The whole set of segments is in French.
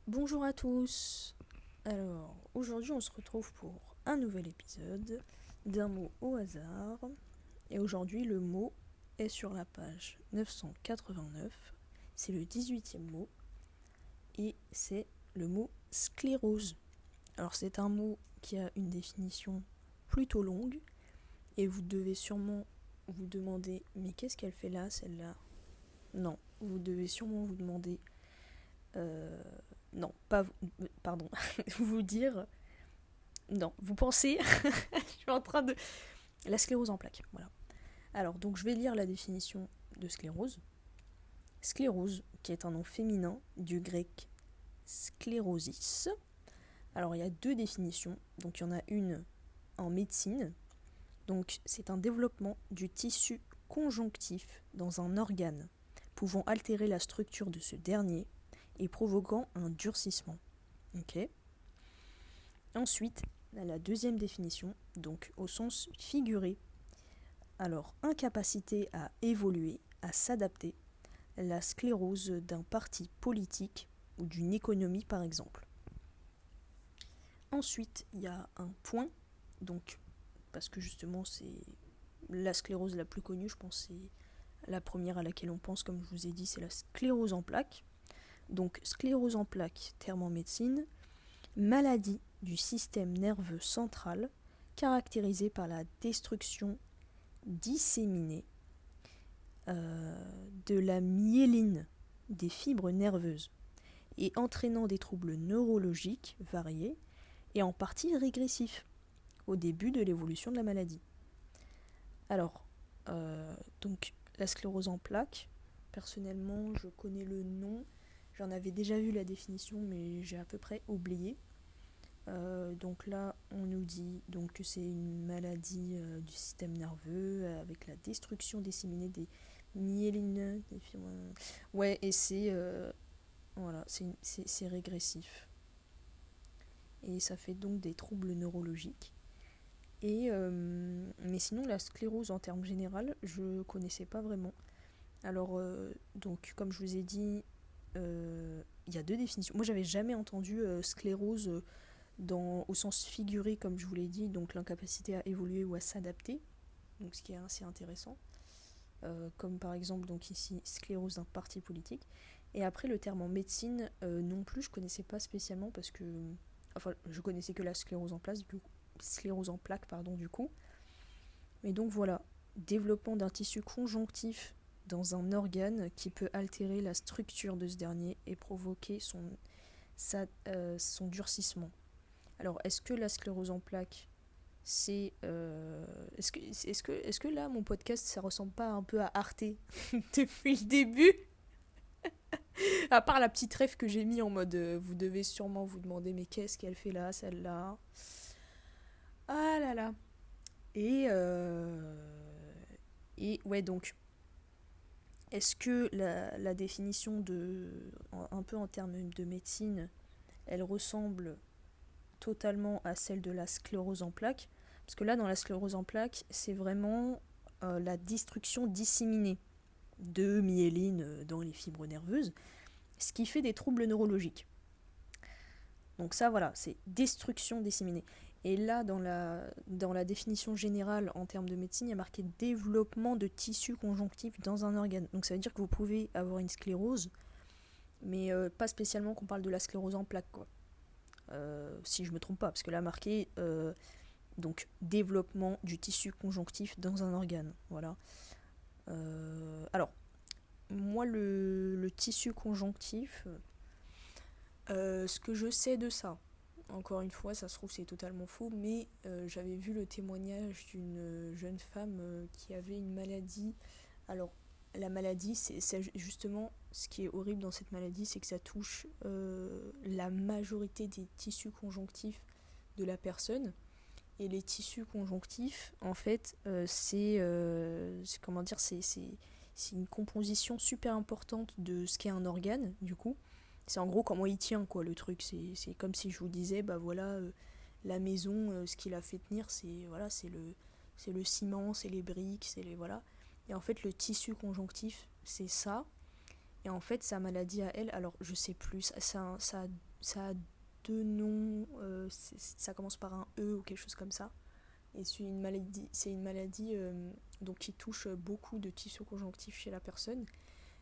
Bonjour à tous. Alors, aujourd'hui on se retrouve pour un nouvel épisode d'un mot au hasard. Et aujourd'hui le mot est sur la page 989. C'est le 18e mot et c'est le mot sclérose. Alors c'est un mot qui a une définition plutôt longue et vous devez sûrement vous demander mais qu'est-ce qu'elle fait là celle-là? Non, vous devez sûrement vous demander non, pas vous, pardon, vous dire non, vous pensez, je suis en train de... La sclérose en plaques, voilà. Alors, donc je vais lire la définition de sclérose. Sclérose, qui est un nom féminin du grec sclérosis. Alors, il y a deux définitions. Donc, il y en a une en médecine. Donc, c'est un développement du tissu conjonctif dans un organe, pouvant altérer la structure de ce dernier et provoquant un durcissement. Ok. Ensuite, la deuxième définition, donc au sens figuré. Alors, incapacité à évoluer, à s'adapter, la sclérose d'un parti politique ou d'une économie par exemple. Ensuite, il y a un point, donc parce que justement c'est la sclérose la plus connue, je pense c'est la première à laquelle on pense, comme je vous ai dit, c'est la sclérose en plaques. Donc sclérose en plaques, terme en médecine, maladie du système nerveux central caractérisée par la destruction disséminée de la myéline des fibres nerveuses et entraînant des troubles neurologiques variés et en partie régressifs au début de l'évolution de la maladie. Alors, donc la sclérose en plaques, personnellement je connais le nom, j'en avais déjà vu la définition mais j'ai à peu près oublié. Donc là, on nous dit donc, que c'est une maladie du système nerveux avec la destruction disséminée des myélines. Des fibres. Ouais, et voilà, c'est régressif. Et ça fait donc des troubles neurologiques. Mais sinon, la sclérose en termes général, je connaissais pas vraiment. Alors, donc, comme je vous ai dit, il y a deux définitions. Moi, j'avais jamais entendu sclérose au sens figuré, comme je vous l'ai dit, donc l'incapacité à évoluer ou à s'adapter, donc ce qui est assez intéressant, comme par exemple donc ici sclérose d'un parti politique. Et après le terme en médecine, non plus, je connaissais pas spécialement parce que, enfin, je connaissais que la sclérose en place, du coup, sclérose en plaques, pardon, du coup. Mais donc voilà, développement d'un tissu conjonctif dans un organe qui peut altérer la structure de ce dernier et provoquer son durcissement. Alors, est-ce que la sclérose en plaques, c'est... est-ce que là, mon podcast, ça ressemble pas un peu à Arte depuis le début? À part la petite rêve que j'ai mis en mode, vous devez sûrement vous demander, mais qu'est-ce qu'elle fait là, celle-là? Ah là là. Et, euh, et ouais, donc, est-ce que la définition un peu en termes de médecine, elle ressemble totalement à celle de la sclérose en plaques? Parce que là, dans la sclérose en plaques, c'est vraiment la destruction disséminée de myéline dans les fibres nerveuses, ce qui fait des troubles neurologiques. Donc ça, voilà, c'est destruction disséminée. Et là, dans la définition générale en termes de médecine, il y a marqué développement de tissu conjonctif dans un organe. Donc ça veut dire que vous pouvez avoir une sclérose, mais pas spécialement qu'on parle de la sclérose en plaques, quoi. Si je me trompe pas, parce que là, marqué donc développement du tissu conjonctif dans un organe. Voilà. Alors, moi, le tissu conjonctif, ce que je sais de ça, encore une fois, ça se trouve c'est totalement faux, mais j'avais vu le témoignage d'une jeune femme qui avait une maladie. Alors, la maladie, c'est justement ce qui est horrible dans cette maladie, c'est que ça touche la majorité des tissus conjonctifs de la personne. Et les tissus conjonctifs, en fait, comment dire, c'est une composition super importante de ce qu'est un organe, du coup. C'est en gros comment il tient, quoi, le truc. C'est comme si je vous disais, bah voilà, la maison, ce qui la fait tenir, voilà, c'est le ciment, c'est les briques, c'est les voilà. Et en fait, le tissu conjonctif, c'est ça. Et en fait, sa maladie à elle, alors je sais plus, ça a ça a deux noms, ça commence par un E ou quelque chose comme ça. Et c'est une maladie donc qui touche beaucoup de tissus conjonctifs chez la personne.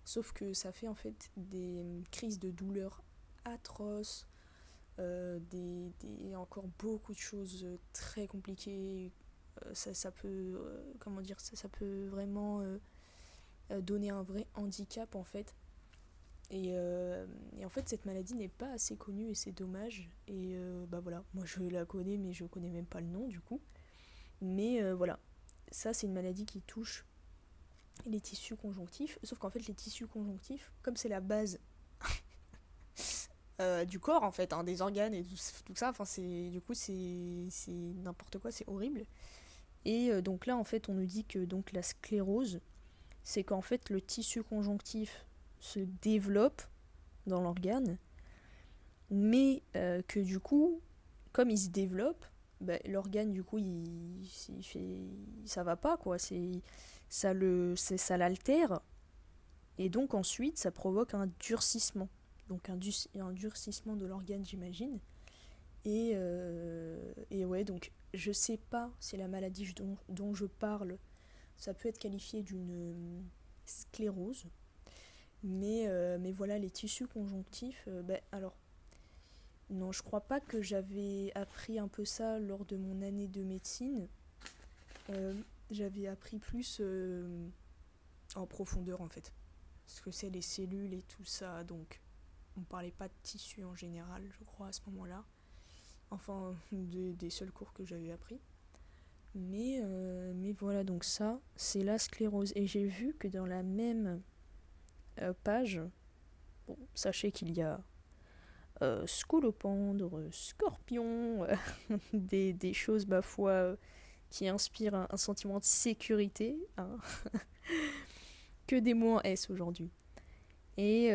Sauf que ça fait en fait des crises de douleur atroces, encore beaucoup de choses très compliquées. Ça peut, comment dire, ça peut vraiment donner un vrai handicap en fait. Et en fait, cette maladie n'est pas assez connue et c'est dommage. Et bah voilà, moi je la connais, mais je connais même pas le nom du coup. Mais voilà, ça c'est une maladie qui touche les tissus conjonctifs. Sauf qu'en fait, les tissus conjonctifs, comme c'est la base du corps en fait, hein, des organes et tout ça, enfin du coup c'est n'importe quoi, c'est horrible. Et donc là en fait, on nous dit que donc la sclérose, c'est qu'en fait le tissu conjonctif se développe dans l'organe, mais que du coup, comme il se développe, bah, l'organe du coup ça va pas quoi, ça l'altère, et donc ensuite ça provoque un durcissement, donc un durcissement de l'organe j'imagine. Et ouais, donc je sais pas si la maladie dont je parle, ça peut être qualifié d'une sclérose. Mais voilà, les tissus conjonctifs, alors, non, je crois pas que j'avais appris un peu ça lors de mon année de médecine. Euh, J'avais appris plus en profondeur en fait. Ce que c'est les cellules et tout ça, donc on parlait pas de tissus en général, je crois, à ce moment-là. Enfin, des seuls cours que j'avais appris. Mais voilà, donc ça, c'est la sclérose. Et j'ai vu que dans la même page, bon, sachez qu'il y a scolopendre, scorpion, des choses, ma foi, qui inspirent un sentiment de sécurité, hein. Que des mots en S aujourd'hui. Et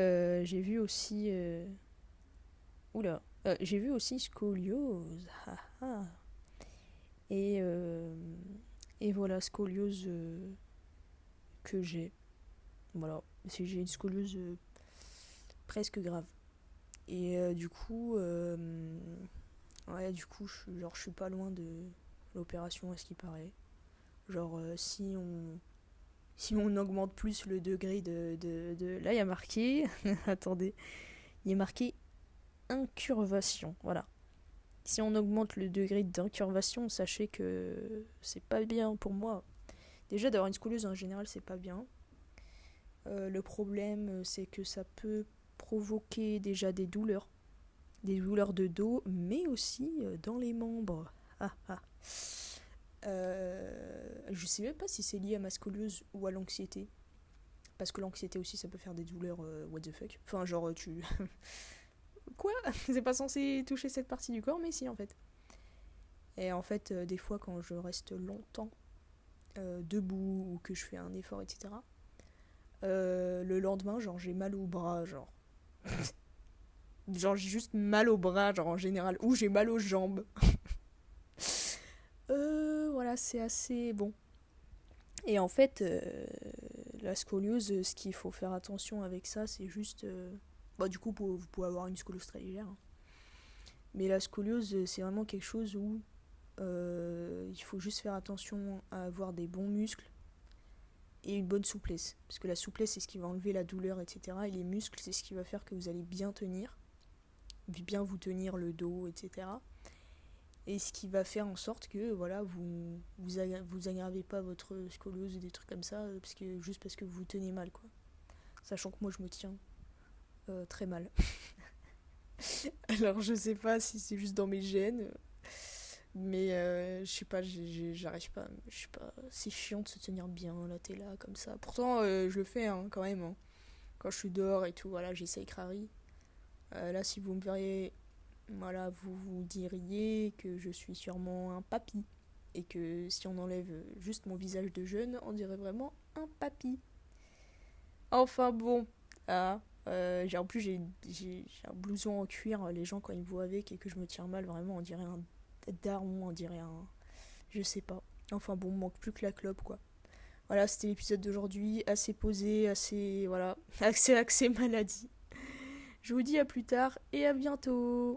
j'ai vu aussi... oula, j'ai vu aussi scoliose. Ah, ah. Et, euh, et voilà, scoliose que j'ai. Voilà, j'ai une scoliose presque grave. Et du coup, je suis pas loin de l'opération à ce qui paraît. Genre, si on augmente plus le degré là, il y a marqué, attendez, il y a marqué incurvation, voilà. Si on augmente le degré d'incurvation, sachez que c'est pas bien pour moi. Déjà, d'avoir une scoliose en général, c'est pas bien. Le problème, c'est que ça peut provoquer déjà des douleurs de dos, mais aussi dans les membres. Ah, ah. Je sais même pas si c'est lié à ma scoliose ou à l'anxiété. Parce que l'anxiété aussi, ça peut faire des douleurs, what the fuck. Enfin, genre, tu... Quoi? C'est pas censé toucher cette partie du corps, mais si, en fait. Et en fait, des fois, quand je reste longtemps debout ou que je fais un effort, etc., le lendemain, genre, j'ai mal au bras, genre. Genre, j'ai juste mal au bras, genre, en général. Ou j'ai mal aux jambes. Voilà, c'est assez bon. Et en fait, la scoliose, ce qu'il faut faire attention avec ça, c'est juste... du coup, vous pouvez avoir une scoliose très légère, hein. Mais la scoliose, c'est vraiment quelque chose où il faut juste faire attention à avoir des bons muscles et une bonne souplesse. Parce que la souplesse, c'est ce qui va enlever la douleur, etc. Et les muscles, c'est ce qui va faire que vous allez bien tenir, bien vous tenir le dos, etc. Et ce qui va faire en sorte que voilà, vous aggravez pas votre scoliose ou des trucs comme ça, juste parce que vous tenez mal, quoi. Sachant que moi, je me tiens très mal. Alors, je sais pas si c'est juste dans mes gènes, mais je sais pas, j'arrive pas, je sais pas, c'est chiant de se tenir bien, là, t'es là, comme ça. Pourtant, je le fais, hein, quand même, hein. Quand je suis dehors et tout, voilà, j'essaye crari. Là, si vous me verriez, voilà, vous vous diriez que je suis sûrement un papy. Et que si on enlève juste mon visage de jeune, on dirait vraiment un papy. Enfin bon, ah, en plus j'ai un blouson en cuir, les gens quand ils me voient avec et que je me tiens mal, vraiment on dirait un daron, on dirait un... Je sais pas. Enfin bon, manque plus que la clope quoi. Voilà, c'était l'épisode d'aujourd'hui, assez posé, assez... Voilà, assez axé maladie. Je vous dis à plus tard et à bientôt.